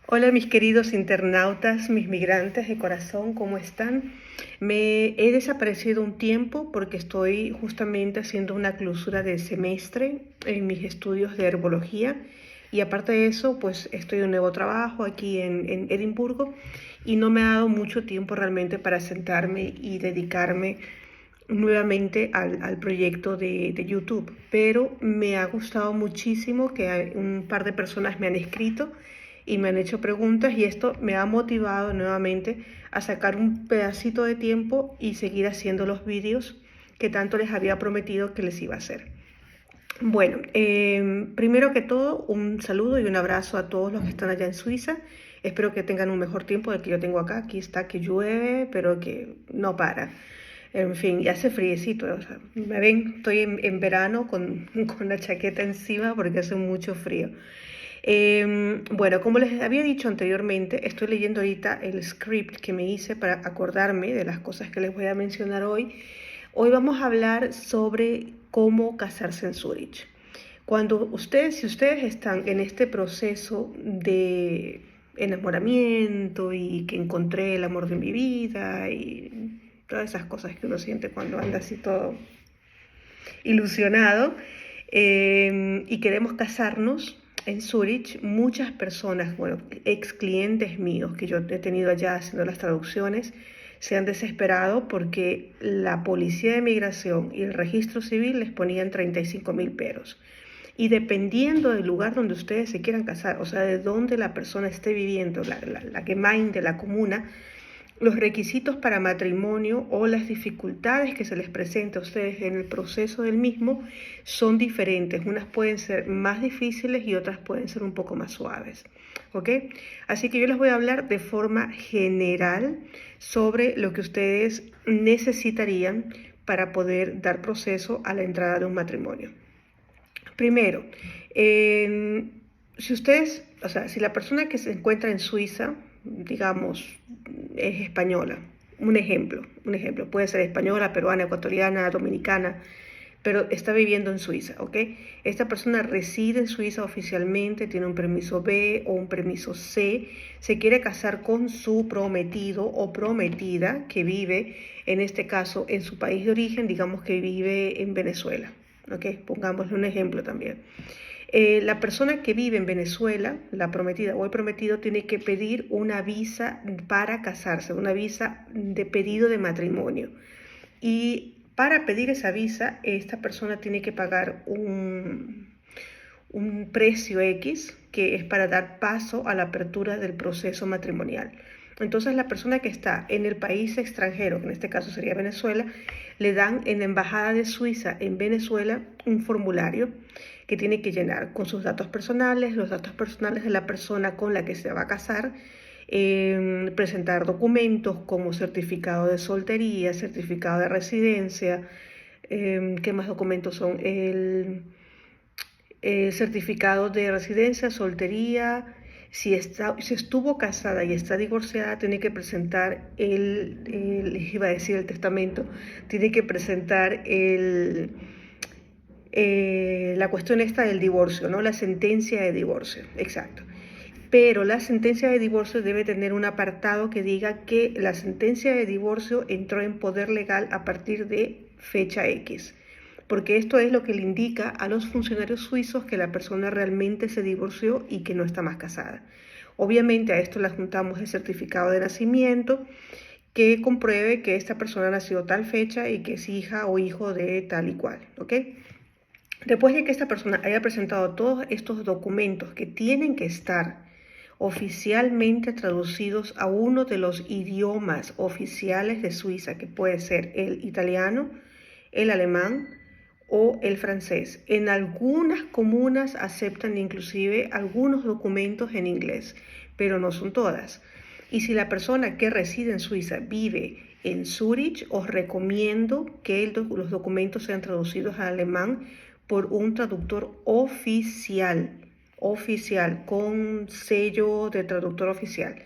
Hola mis queridos internautas, mis migrantes de corazón, ¿cómo están? Me he desaparecido un tiempo porque estoy justamente haciendo una clausura de semestre en mis estudios de herbología y aparte de eso, pues estoy en un nuevo trabajo aquí en Edimburgo y no me ha dado mucho tiempo realmente para sentarme y dedicarme nuevamente al proyecto de YouTube, pero me ha gustado muchísimo que un par de personas me han escrito y me han hecho preguntas y esto me ha motivado nuevamente a sacar un pedacito de tiempo y seguir haciendo los vídeos que tanto les había prometido que les iba a hacer. Bueno, primero que todo, un saludo y un abrazo a todos los que están allá en Suiza. Espero que tengan un mejor tiempo del que yo tengo acá. Aquí está que llueve, pero que no para. En fin, y hace friecito. O sea, me ven, estoy en verano con la chaqueta encima porque hace mucho frío. Bueno, como les había dicho anteriormente, estoy leyendo ahorita el script que me hice para acordarme de las cosas que les voy a mencionar hoy. Hoy vamos a hablar sobre cómo casarse en Zurich. Si ustedes están en este proceso de enamoramiento y que encontré el amor de mi vida y todas esas cosas que uno siente cuando anda así todo ilusionado y queremos casarnos en Zurich, muchas personas, bueno, ex clientes míos que yo he tenido allá haciendo las traducciones, se han desesperado porque la policía de migración y el registro civil les ponían 35.000 peros. Y dependiendo del lugar donde ustedes se quieran casar, o sea, de donde la persona esté viviendo, la Gemeinde, la comuna, los requisitos para matrimonio o las dificultades que se les presenta a ustedes en el proceso del mismo son diferentes. Unas pueden ser más difíciles y otras pueden ser un poco más suaves. ¿Ok? Así que yo les voy a hablar de forma general sobre lo que ustedes necesitarían para poder dar proceso a la entrada de un matrimonio. Primero, si ustedes, o sea, si la persona que se encuentra en Suiza, digamos, es española, un ejemplo, puede ser española, peruana, ecuatoriana, dominicana, pero está viviendo en Suiza, ¿ok? Esta persona reside en Suiza oficialmente, tiene un permiso B o un permiso C, se quiere casar con su prometido o prometida que vive, en este caso, en su país de origen, digamos que vive en Venezuela, ¿ok? Pongámosle un ejemplo también. La persona que vive en Venezuela, la prometida o el prometido, tiene que pedir una visa para casarse, una visa de pedido de matrimonio. Y para pedir esa visa, esta persona tiene que pagar un precio X que es para dar paso a la apertura del proceso matrimonial. Entonces la persona que está en el país extranjero, que en este caso sería Venezuela, le dan en la Embajada de Suiza en Venezuela un formulario que tiene que llenar con sus datos personales, los datos personales de la persona con la que se va a casar, presentar documentos como certificado de soltería, certificado de residencia, ¿qué más documentos son? El certificado de residencia, soltería. Si estuvo casada y está divorciada, tiene que presentar iba a decir el testamento, tiene que presentar la cuestión esta del divorcio, ¿no? La sentencia de divorcio, exacto. Pero la sentencia de divorcio debe tener un apartado que diga que la sentencia de divorcio entró en poder legal a partir de fecha X, porque esto es lo que le indica a los funcionarios suizos que la persona realmente se divorció y que no está más casada. Obviamente a esto le juntamos el certificado de nacimiento que compruebe que esta persona nació tal fecha y que es hija o hijo de tal y cual, ¿ok? Después de que esta persona haya presentado todos estos documentos que tienen que estar oficialmente traducidos a uno de los idiomas oficiales de Suiza, que puede ser el italiano, el alemán o el francés. En algunas comunas aceptan inclusive algunos documentos en inglés, pero no son todas. Y si la persona que reside en Suiza vive en Zurich, os recomiendo que los documentos sean traducidos al alemán por un traductor oficial, con sello de traductor oficial,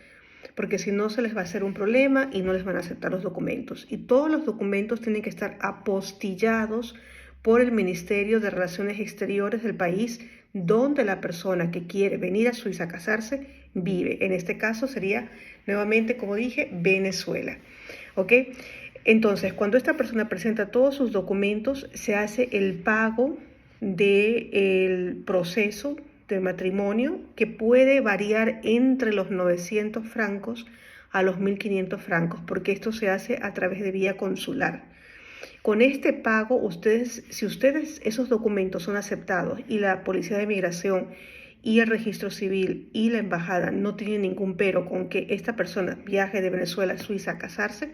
porque si no se les va a hacer un problema y no les van a aceptar los documentos. Y todos los documentos tienen que estar apostillados por el Ministerio de Relaciones Exteriores del país donde la persona que quiere venir a Suiza a casarse vive. En este caso sería, nuevamente, como dije, Venezuela. ¿Ok? Entonces, cuando esta persona presenta todos sus documentos, se hace el pago del proceso de matrimonio, que puede variar entre los 900 francos a los 1.500 francos, porque esto se hace a través de vía consular. Con este pago, si ustedes esos documentos son aceptados y la Policía de Migración y el Registro Civil y la Embajada no tienen ningún pero con que esta persona viaje de Venezuela a Suiza a casarse,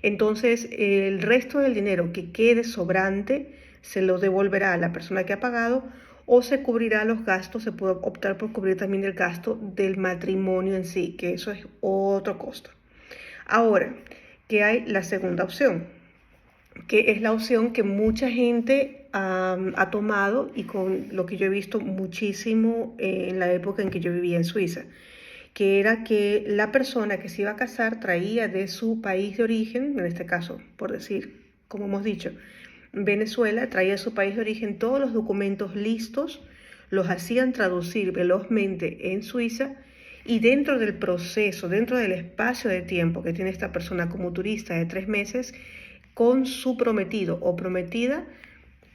entonces el resto del dinero que quede sobrante se lo devolverá a la persona que ha pagado, o se cubrirá los gastos. Se puede optar por cubrir también el gasto del matrimonio en sí, que eso es otro costo. Ahora, que hay la segunda opción, que es la opción que mucha gente ha tomado, y con lo que yo he visto muchísimo en la época en que yo vivía en Suiza, que era que la persona que se iba a casar traía de su país de origen, en este caso, por decir, como hemos dicho, Venezuela, traía de su país de origen todos los documentos listos, los hacían traducir velozmente en Suiza, y dentro del proceso, dentro del espacio de tiempo que tiene esta persona como turista de 3 meses, con su prometido o prometida,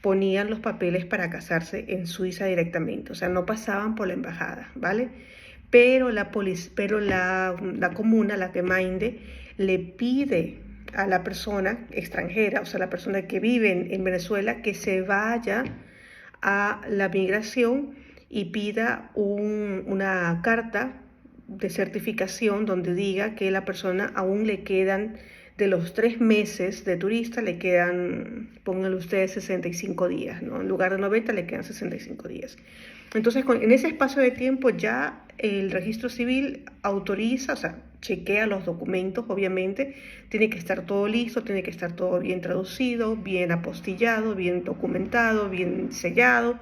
ponían los papeles para casarse en Suiza directamente. O sea, no pasaban por la embajada, ¿vale? Pero la comuna, la Gemeinde, le pide a la persona extranjera, o sea, la persona que vive en Venezuela, que se vaya a la migración y pida una carta de certificación donde diga que la persona aún le quedan, de los 3 meses de turista, le quedan, pónganle ustedes, 65 días, ¿no? En lugar de 90 le quedan 65 días. Entonces, en ese espacio de tiempo ya el registro civil autoriza, o sea, chequea los documentos, obviamente, tiene que estar todo listo, tiene que estar todo bien traducido, bien apostillado, bien documentado, bien sellado.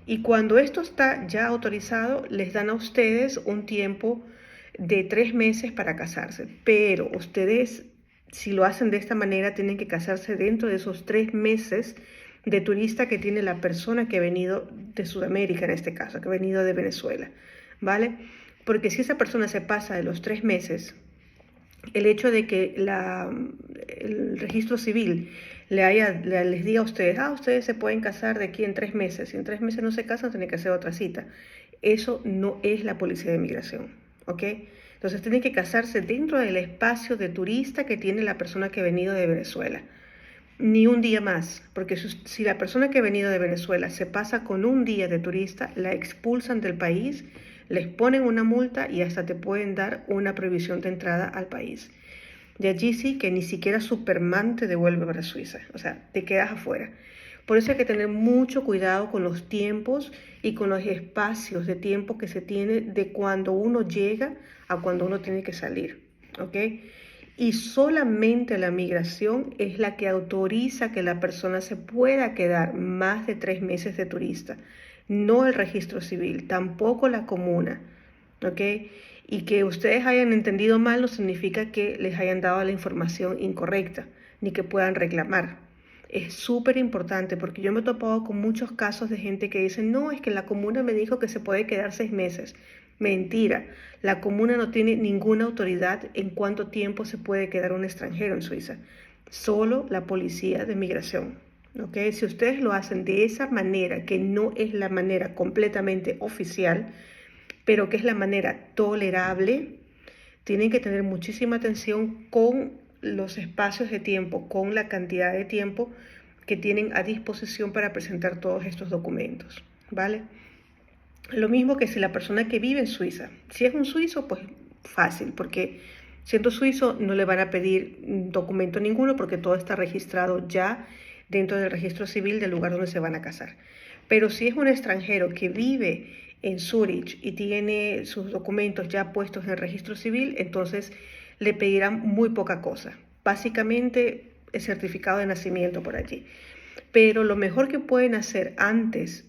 Y cuando esto está ya autorizado, les dan a ustedes un tiempo de 3 meses para casarse. Pero ustedes, si lo hacen de esta manera, tienen que casarse dentro de esos 3 meses de turista que tiene la persona que ha venido de Sudamérica, en este caso, que ha venido de Venezuela, ¿vale? Porque si esa persona se pasa de los 3 meses, el hecho de que el registro civil les diga a ustedes, ustedes se pueden casar de aquí en 3 meses, si en 3 meses no se casan, tienen que hacer otra cita. Eso no es la Policía de Migración, ¿ok? Entonces tienen que casarse dentro del espacio de turista que tiene la persona que ha venido de Venezuela. Ni un día más, porque si la persona que ha venido de Venezuela se pasa con un día de turista, la expulsan del país, les ponen una multa y hasta te pueden dar una prohibición de entrada al país. De allí sí que ni siquiera Superman te devuelve para Suiza, o sea, te quedas afuera. Por eso hay que tener mucho cuidado con los tiempos y con los espacios de tiempo que se tiene de cuando uno llega a cuando uno tiene que salir, ¿ok? Y solamente la migración es la que autoriza que la persona se pueda quedar más de 3 meses de turista, no el registro civil, tampoco la comuna, ¿ok? Y que ustedes hayan entendido mal no significa que les hayan dado la información incorrecta, ni que puedan reclamar. Es súper importante, porque yo me he topado con muchos casos de gente que dice, no, es que la comuna me dijo que se puede quedar 6 meses. Mentira, la comuna no tiene ninguna autoridad en cuánto tiempo se puede quedar un extranjero en Suiza, solo la Policía de Migración. ¿Okay? Si ustedes lo hacen de esa manera, que no es la manera completamente oficial, pero que es la manera tolerable, tienen que tener muchísima atención con los espacios de tiempo, con la cantidad de tiempo que tienen a disposición para presentar todos estos documentos, ¿vale? Lo mismo que si la persona que vive en Suiza, si es un suizo, pues fácil, porque siendo suizo no le van a pedir documento ninguno, porque todo está registrado ya dentro del registro civil del lugar donde se van a casar. Pero si es un extranjero que vive en Zurich y tiene sus documentos ya puestos en el registro civil, entonces le pedirán muy poca cosa. Básicamente el certificado de nacimiento por allí. Pero lo mejor que pueden hacer antes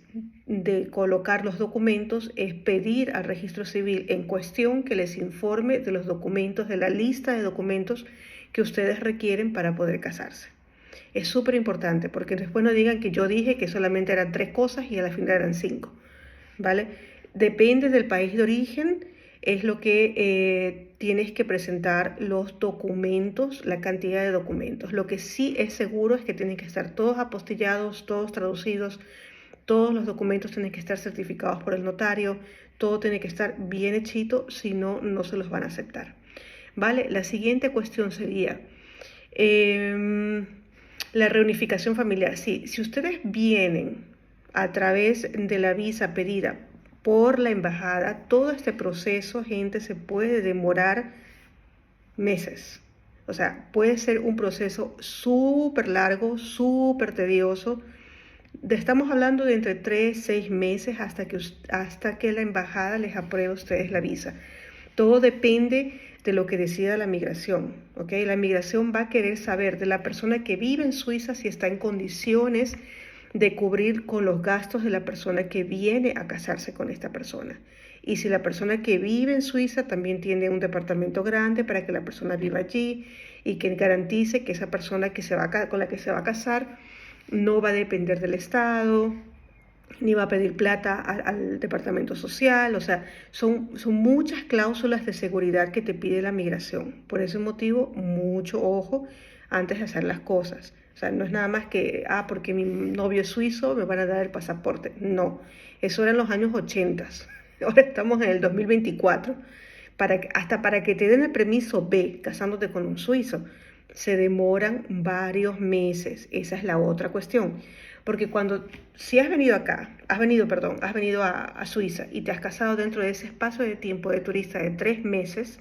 de colocar los documentos es pedir al registro civil en cuestión que les informe de los documentos, de la lista de documentos que ustedes requieren para poder casarse. Es súper importante, porque después no digan que yo dije que solamente eran 3 cosas y a la final eran 5, ¿vale? Depende del país de origen, es lo que tienes que presentar los documentos, la cantidad de documentos. Lo que sí es seguro es que tienen que estar todos apostillados, todos traducidos, todos los documentos tienen que estar certificados por el notario, todo tiene que estar bien hechito, si no, no se los van a aceptar. ¿Vale? La siguiente cuestión sería la reunificación familiar. Sí, si ustedes vienen a través de la visa pedida por la embajada, todo este proceso, gente, se puede demorar meses. O sea, puede ser un proceso súper largo, súper tedioso. Estamos hablando de entre 3 6 meses hasta que la embajada les apruebe a ustedes la visa. Todo depende de lo que decida la migración, ¿ok? La migración va a querer saber de la persona que vive en Suiza si está en condiciones de cubrir con los gastos de la persona que viene a casarse con esta persona. Y si la persona que vive en Suiza también tiene un departamento grande para que la persona viva allí y que garantice que esa persona con la que se va a casar no va a depender del Estado, ni va a pedir plata al departamento social. O sea, son muchas cláusulas de seguridad que te pide la migración. Por ese motivo, mucho ojo antes de hacer las cosas. O sea, no es nada más que, porque mi novio es suizo, me van a dar el pasaporte. No, eso era en los años 80. Ahora estamos en el 2024. Hasta para que te den el permiso B, casándote con un suizo, se demoran varios meses. Esa es la otra cuestión. Porque si has venido a Suiza y te has casado dentro de ese espacio de tiempo de turista de 3 meses,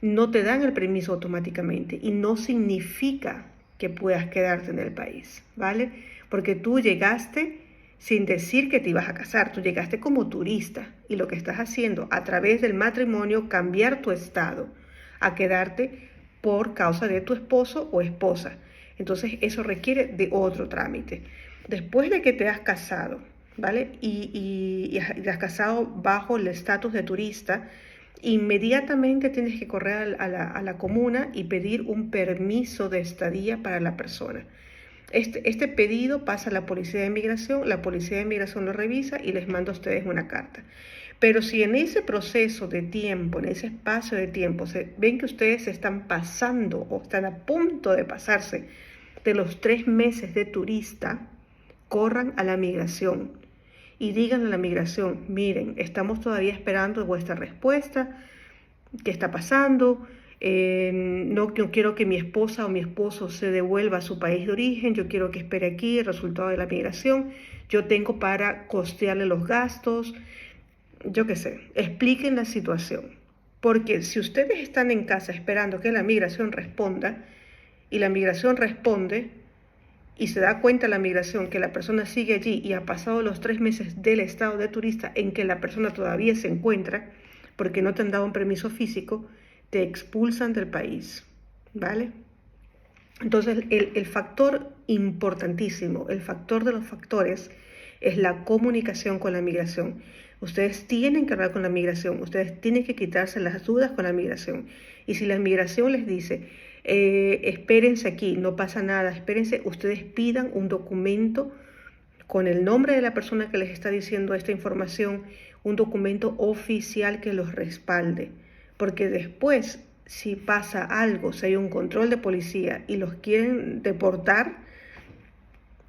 no te dan el permiso automáticamente y no significa que puedas quedarte en el país, ¿vale? Porque tú llegaste sin decir que te ibas a casar, tú llegaste como turista y lo que estás haciendo a través del matrimonio, cambiar tu estado a quedarte por causa de tu esposo o esposa. Entonces eso requiere de otro trámite. Después de que te has casado, ¿vale? Y te has casado bajo el estatus de turista, inmediatamente tienes que correr a la comuna y pedir un permiso de estadía para la persona. Este pedido pasa a la policía de inmigración lo revisa y les manda a ustedes una carta. Pero si en ese proceso de tiempo, en ese espacio de tiempo, ven que ustedes se están pasando o están a punto de pasarse de los 3 meses de turista, corran a la migración y digan a la migración: miren, estamos todavía esperando vuestra respuesta, ¿qué está pasando? No quiero que mi esposa o mi esposo se devuelva a su país de origen, yo quiero que espere aquí el resultado de la migración, yo tengo para costearle los gastos, yo qué sé, expliquen la situación. Porque si ustedes están en casa esperando que la migración responda, y la migración responde, y se da cuenta la migración que la persona sigue allí y ha pasado los 3 meses del estado de turista en que la persona todavía se encuentra, porque no te han dado un permiso físico, te expulsan del país, ¿vale? Entonces el factor importantísimo, el factor de los factores, es la comunicación con la migración. Ustedes tienen que hablar con la migración, ustedes tienen que quitarse las dudas con la migración. Y si la migración les dice: espérense aquí, no pasa nada, espérense, ustedes pidan un documento con el nombre de la persona que les está diciendo esta información, un documento oficial que los respalde. Porque después, si pasa algo, si hay un control de policía y los quieren deportar,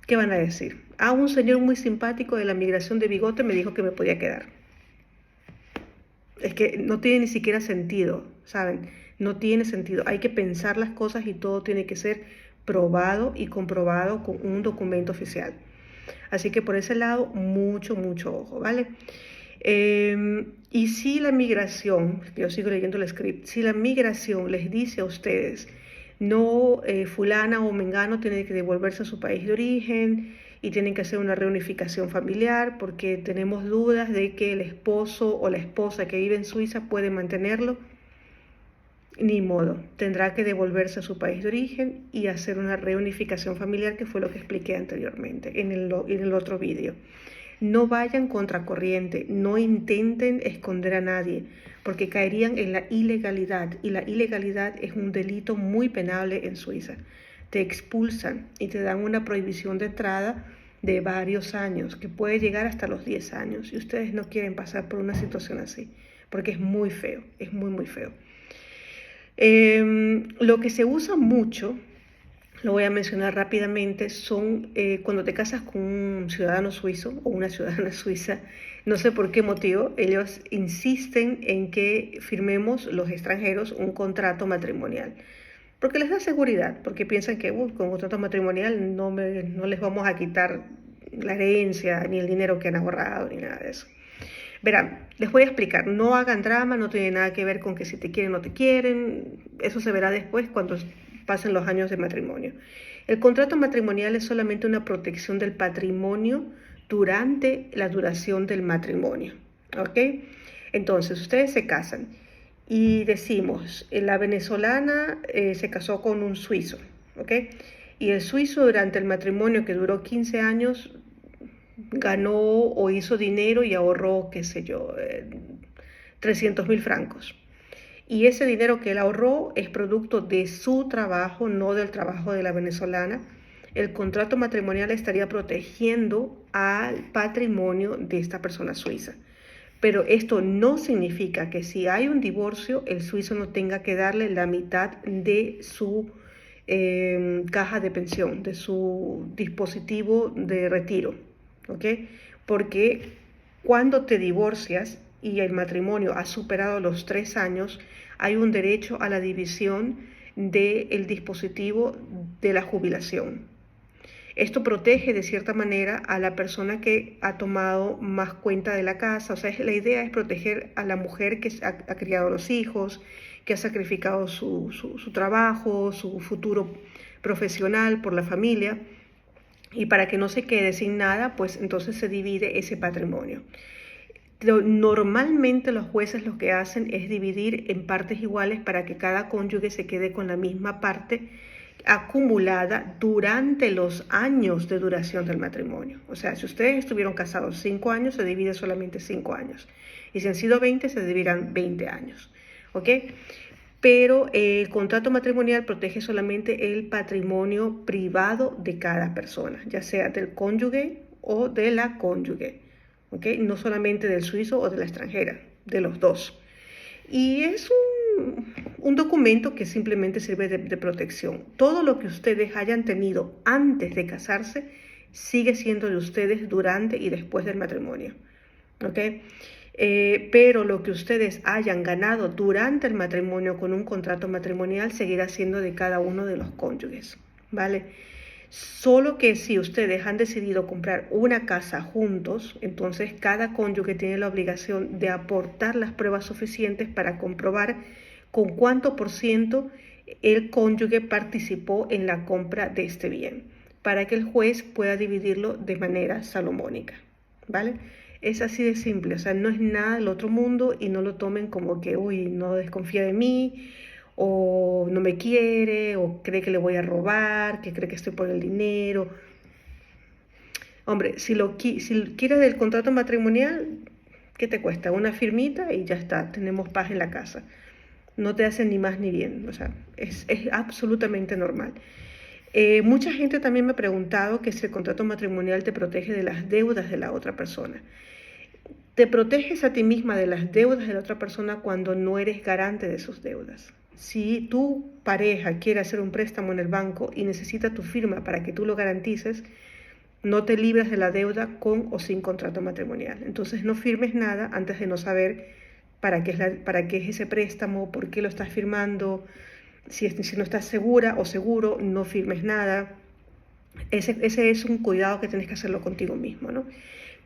¿qué van a decir? Un señor muy simpático de la migración de bigote me dijo que me podía quedar. Es que no tiene ni siquiera sentido, ¿saben? No tiene sentido. Hay que pensar las cosas y todo tiene que ser probado y comprobado con un documento oficial. Así que por ese lado, mucho ojo, ¿vale? Y si la migración, yo sigo leyendo el script, si la migración les dice a ustedes: no, fulana o mengano tiene que devolverse a su país de origen y tienen que hacer una reunificación familiar porque tenemos dudas de que el esposo o la esposa que vive en Suiza puede mantenerlo, ni modo, tendrá que devolverse a su país de origen y hacer una reunificación familiar, que fue lo que expliqué anteriormente en el otro vídeo. No vayan contracorriente, no intenten esconder a nadie, porque caerían en la ilegalidad, y la ilegalidad es un delito muy penable en Suiza. Te expulsan y te dan una prohibición de entrada de varios años, que puede llegar hasta los 10 años, y ustedes no quieren pasar por una situación así, porque es muy feo, es muy, muy feo. Lo que se usa mucho, lo voy a mencionar rápidamente, son cuando te casas con un ciudadano suizo o una ciudadana suiza, no sé por qué motivo, ellos insisten en que firmemos los extranjeros un contrato matrimonial, porque les da seguridad, porque piensan que con un contrato matrimonial no les vamos a quitar la herencia, ni el dinero que han ahorrado, ni nada de eso. Verán, les voy a explicar, no hagan drama, no tiene nada que ver con que si te quieren o no te quieren, eso se verá después cuando pasen los años de matrimonio. El contrato matrimonial es solamente una protección del patrimonio durante la duración del matrimonio, ¿ok? Entonces, ustedes se casan y decimos, la venezolana se casó con un suizo, ¿ok? Y el suizo durante el matrimonio que duró 15 años ganó o hizo dinero y ahorró, qué sé yo, 300.000 francos. Y ese dinero que él ahorró es producto de su trabajo, no del trabajo de la venezolana. El contrato matrimonial estaría protegiendo al patrimonio de esta persona suiza. Pero esto no significa que si hay un divorcio, el suizo no tenga que darle la mitad de su caja de pensión, de su dispositivo de retiro, ¿ok? Porque cuando te divorcias y el matrimonio ha superado los 3 años, hay un derecho a la división del dispositivo de la jubilación. Esto protege de cierta manera a la persona que ha tomado más cuenta de la casa. O sea, la idea es proteger a la mujer que ha criado a los hijos, que ha sacrificado su trabajo, su futuro profesional por la familia. Y para que no se quede sin nada, pues entonces se divide ese patrimonio. Normalmente los jueces lo que hacen es dividir en partes iguales para que cada cónyuge se quede con la misma parte acumulada durante los años de duración del matrimonio. O sea, si ustedes estuvieron casados 5 años, se divide solamente 5 años. Y si han sido 20, se dividirán 20 años. ¿Ok? Pero el contrato matrimonial protege solamente el patrimonio privado de cada persona, ya sea del cónyuge o de la cónyuge. ¿Ok? No solamente del suizo o de la extranjera, de los dos. Y es un documento que simplemente sirve de protección. Todo lo que ustedes hayan tenido antes de casarse sigue siendo de ustedes durante y después del matrimonio. ¿Ok? Pero lo que ustedes hayan ganado durante el matrimonio con un contrato matrimonial seguirá siendo de cada uno de los cónyuges. ¿Vale? Solo que si ustedes han decidido comprar una casa juntos, entonces cada cónyuge tiene la obligación de aportar las pruebas suficientes para comprobar con cuánto por ciento el cónyuge participó en la compra de este bien, para que el juez pueda dividirlo de manera salomónica, ¿vale? Es así de simple, o sea, no es nada del otro mundo y no lo tomen como que, uy, no desconfía de mí, o no me quiere, o cree que le voy a robar, que cree que estoy por el dinero. Hombre, si quieres el contrato matrimonial, ¿qué te cuesta? Una firmita y ya está, tenemos paz en la casa. No te hacen ni más ni bien, o sea, es absolutamente normal. Mucha gente también me ha preguntado que si el contrato matrimonial te protege de las deudas de la otra persona. Te proteges a ti misma de las deudas de la otra persona cuando no eres garante de sus deudas. Si tu pareja quiere hacer un préstamo en el banco y necesita tu firma para que tú lo garantices, no te libras de la deuda con o sin contrato matrimonial. Entonces no firmes nada antes de no saber para qué es ese préstamo, por qué lo estás firmando. Si no estás segura o seguro, no firmes nada. Ese es un cuidado que tienes que hacerlo contigo mismo, ¿no?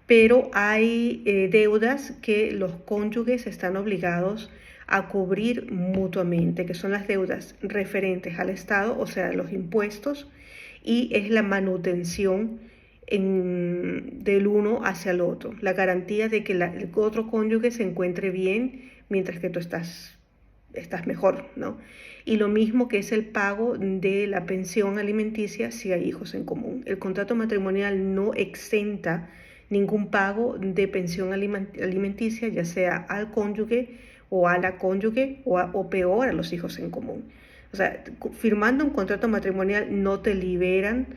Pero hay deudas que los cónyuges están obligados a cubrir mutuamente, que son las deudas referentes al Estado, o sea, los impuestos, y es la manutención del uno hacia el otro, la garantía de que el otro cónyuge se encuentre bien mientras que tú estás mejor, ¿no? Y lo mismo que es el pago de la pensión alimenticia si hay hijos en común. El contrato matrimonial no exenta ningún pago de pensión alimenticia, ya sea al cónyuge o a la cónyuge o peor a los hijos en común. O sea, firmando un contrato matrimonial no te liberan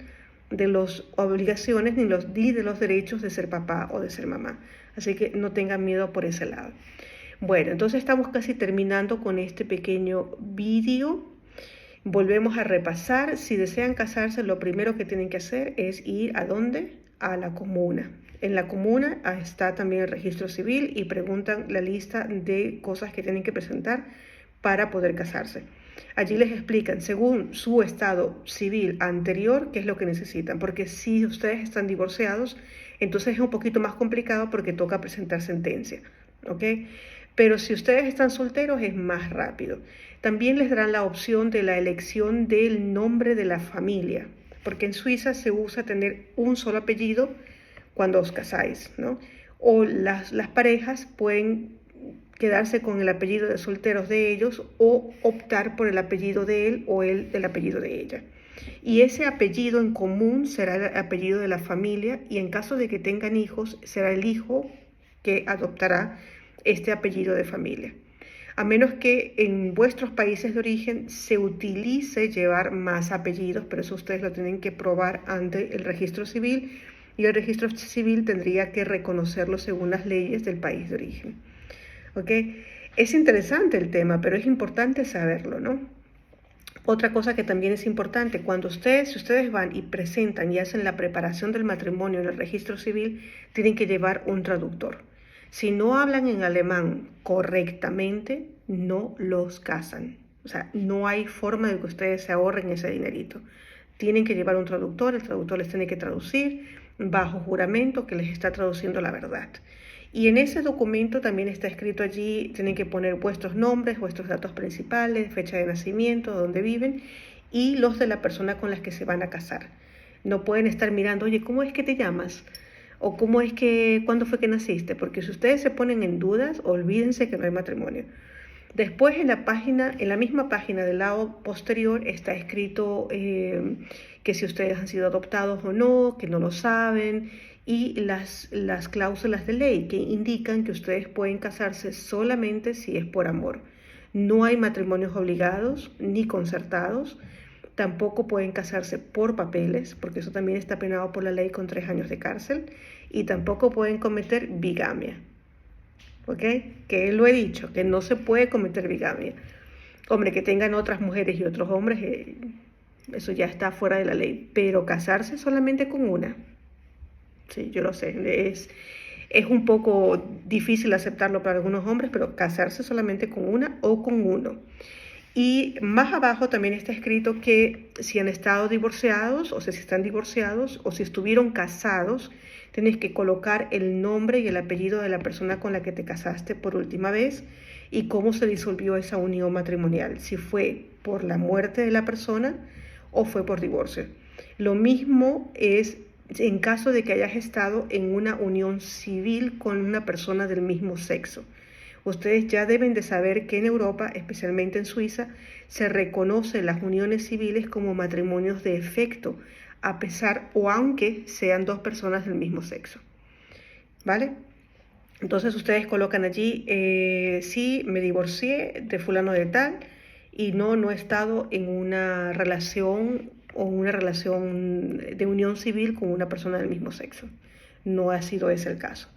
de las obligaciones ni de los derechos de ser papá o de ser mamá. Así que no tengan miedo por ese lado. Bueno, entonces estamos casi terminando con este pequeño vídeo. Volvemos a repasar. Si desean casarse, lo primero que tienen que hacer es ir ¿a dónde? A la comuna. En la comuna está también el registro civil y preguntan la lista de cosas que tienen que presentar para poder casarse. Allí les explican, según su estado civil anterior, qué es lo que necesitan. Porque si ustedes están divorciados, entonces es un poquito más complicado porque toca presentar sentencia, ¿ok? Pero si ustedes están solteros es más rápido. También les darán la opción de la elección del nombre de la familia, porque en Suiza se usa tener un solo apellido cuando os casáis, ¿no? O las parejas pueden quedarse con el apellido de solteros de ellos o optar por el apellido de él o él del apellido de ella. Y ese apellido en común será el apellido de la familia y en caso de que tengan hijos será el hijo que adoptará este apellido de familia. A menos que en vuestros países de origen se utilice llevar más apellidos, pero eso ustedes lo tienen que probar ante el registro civil y el registro civil tendría que reconocerlo según las leyes del país de origen. ¿Ok? Es interesante el tema, pero es importante saberlo, ¿no? Otra cosa que también es importante, si ustedes van y presentan y hacen la preparación del matrimonio en el registro civil, tienen que llevar un traductor. Si no hablan en alemán correctamente, no los casan. O sea, no hay forma de que ustedes se ahorren ese dinerito. Tienen que llevar un traductor, el traductor les tiene que traducir bajo juramento que les está traduciendo la verdad. Y en ese documento también está escrito allí, tienen que poner vuestros nombres, vuestros datos principales, fecha de nacimiento, dónde viven y los de la persona con las que se van a casar. No pueden estar mirando, oye, ¿cómo es que te llamas? O ¿cómo es que, cuándo fue que naciste? Porque si ustedes se ponen en dudas, olvídense que no hay matrimonio. Después en la misma página del lado posterior está escrito que si ustedes han sido adoptados o no, que no lo saben, y las cláusulas de ley que indican que ustedes pueden casarse solamente si es por amor. No hay matrimonios obligados ni concertados, tampoco pueden casarse por papeles, porque eso también está penado por la ley con 3 años de cárcel, y tampoco pueden cometer bigamia. ¿Ok? Que lo he dicho, que no se puede cometer bigamia. Hombre, que tengan otras mujeres y otros hombres, eso ya está fuera de la ley, pero casarse solamente con una. Sí, yo lo sé, es un poco difícil aceptarlo para algunos hombres, pero casarse solamente con una o con uno. Y más abajo también está escrito que si han estado divorciados, o sea, si están divorciados, o si estuvieron casados, tienes que colocar el nombre y el apellido de la persona con la que te casaste por última vez y cómo se disolvió esa unión matrimonial, si fue por la muerte de la persona o fue por divorcio. Lo mismo es en caso de que hayas estado en una unión civil con una persona del mismo sexo. Ustedes ya deben de saber que en Europa, especialmente en Suiza, se reconocen las uniones civiles como matrimonios de efecto, a pesar o aunque sean 2 personas del mismo sexo. ¿Vale? Entonces ustedes colocan allí, sí, me divorcié de fulano de tal y no he estado en una relación o una relación de unión civil con una persona del mismo sexo. No ha sido ese el caso.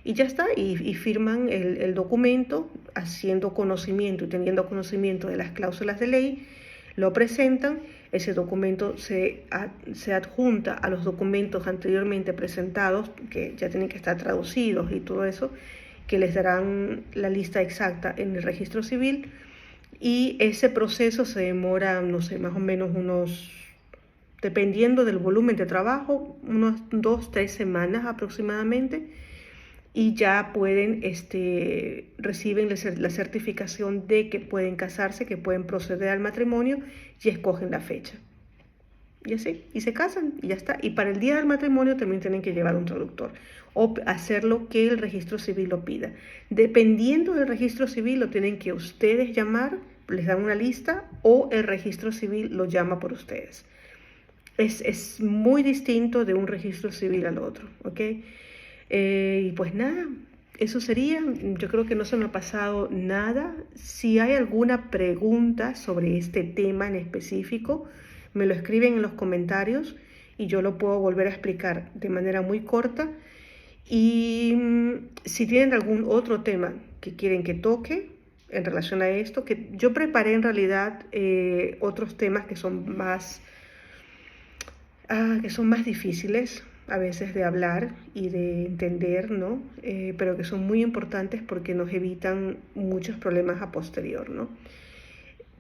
Y ya está, y firman el documento haciendo conocimiento y teniendo conocimiento de las cláusulas de ley, lo presentan, ese documento se adjunta a los documentos anteriormente presentados, que ya tienen que estar traducidos y todo eso, que les darán la lista exacta en el registro civil, y ese proceso se demora, no sé, más o menos dependiendo del volumen de trabajo, unos 2-3 semanas aproximadamente, y ya reciben la certificación de que pueden casarse, que pueden proceder al matrimonio y escogen la fecha. Y así, y se casan y ya está. Y para el día del matrimonio también tienen que llevar un traductor o hacer lo que el registro civil lo pida. Dependiendo del registro civil lo tienen que ustedes llamar, les dan una lista o el registro civil lo llama por ustedes. Es muy distinto de un registro civil al otro, ¿ok? Y pues nada, eso sería. Yo creo que no se me ha pasado nada. Si hay alguna pregunta sobre este tema en específico, me lo escriben en los comentarios y yo lo puedo volver a explicar de manera muy corta. Y si tienen algún otro tema que quieren que toque en relación a esto, que yo preparé en realidad otros temas que son más difíciles a veces de hablar y de entender, ¿no? Pero que son muy importantes porque nos evitan muchos problemas a posterior, ¿no?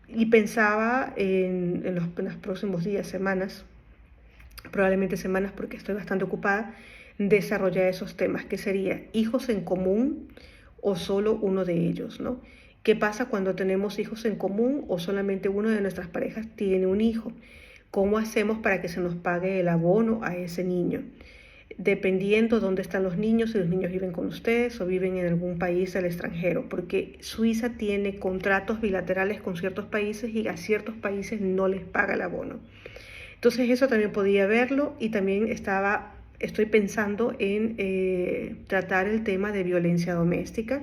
Y pensaba en los próximos días, semanas, probablemente semanas porque estoy bastante ocupada, desarrollar esos temas, que sería hijos en común o solo uno de ellos, ¿no? ¿Qué pasa cuando tenemos hijos en común o solamente uno de nuestras parejas tiene un hijo? ¿Cómo hacemos para que se nos pague el abono a ese niño? Dependiendo dónde están los niños, si los niños viven con ustedes o viven en algún país del extranjero, porque Suiza tiene contratos bilaterales con ciertos países y a ciertos países no les paga el abono. Entonces eso también podía verlo y también estoy pensando en tratar el tema de violencia doméstica,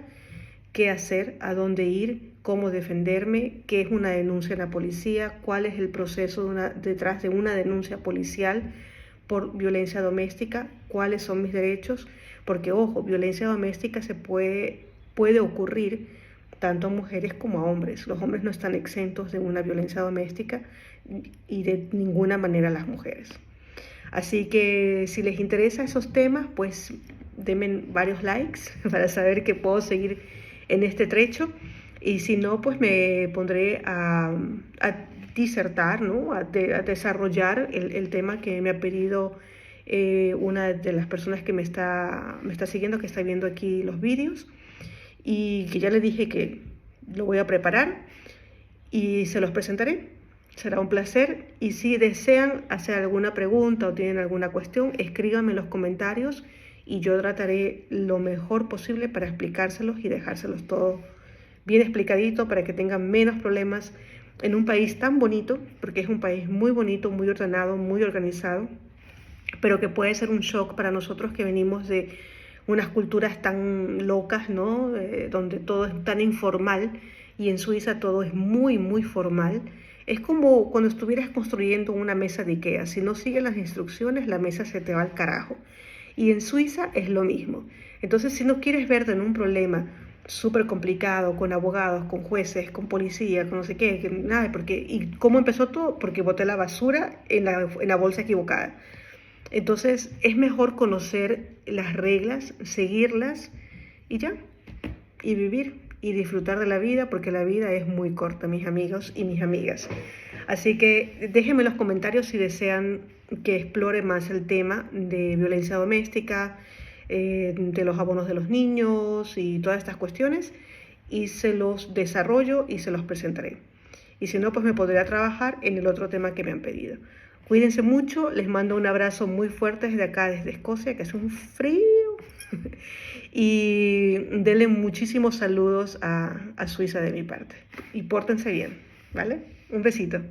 qué hacer, a dónde ir, cómo defenderme, qué es una denuncia en la policía, cuál es el proceso detrás de una denuncia policial por violencia doméstica, cuáles son mis derechos, porque ojo, violencia doméstica puede ocurrir tanto a mujeres como a hombres. Los hombres no están exentos de una violencia doméstica y de ninguna manera las mujeres. Así que si les interesan esos temas, pues denme varios likes para saber que puedo seguir en este trecho, y si no, pues me pondré a disertar, ¿no? a desarrollar el tema que me ha pedido una de las personas que me está siguiendo, que está viendo aquí los vídeos, y que ya le dije que lo voy a preparar y se los presentaré. Será un placer, y si desean hacer alguna pregunta o tienen alguna cuestión, escríbanme en los comentarios y yo trataré lo mejor posible para explicárselos y dejárselos todo bien explicadito para que tengan menos problemas en un país tan bonito, porque es un país muy bonito, muy ordenado, muy organizado, pero que puede ser un shock para nosotros que venimos de unas culturas tan locas, ¿no? Donde todo es tan informal, y en Suiza todo es muy, muy formal. Es como cuando estuvieras construyendo una mesa de IKEA. Si no sigues las instrucciones, la mesa se te va al carajo. Y en Suiza es lo mismo. Entonces, si no quieres verte en un problema súper complicado, con abogados, con jueces, con policía, con no sé qué, nada, ¿y cómo empezó todo? Porque boté la basura en la bolsa equivocada. Entonces, es mejor conocer las reglas, seguirlas y ya, y vivir y disfrutar de la vida, porque la vida es muy corta, mis amigos y mis amigas. Así que déjenme en los comentarios si desean que explore más el tema de violencia doméstica, de los abonos de los niños y todas estas cuestiones, y se los desarrollo y se los presentaré. Y si no, pues me podré trabajar en el otro tema que me han pedido. Cuídense mucho, les mando un abrazo muy fuerte desde acá, desde Escocia, que es un frío. Y denle muchísimos saludos a Suiza de mi parte. Y pórtense bien, ¿vale? Un besito.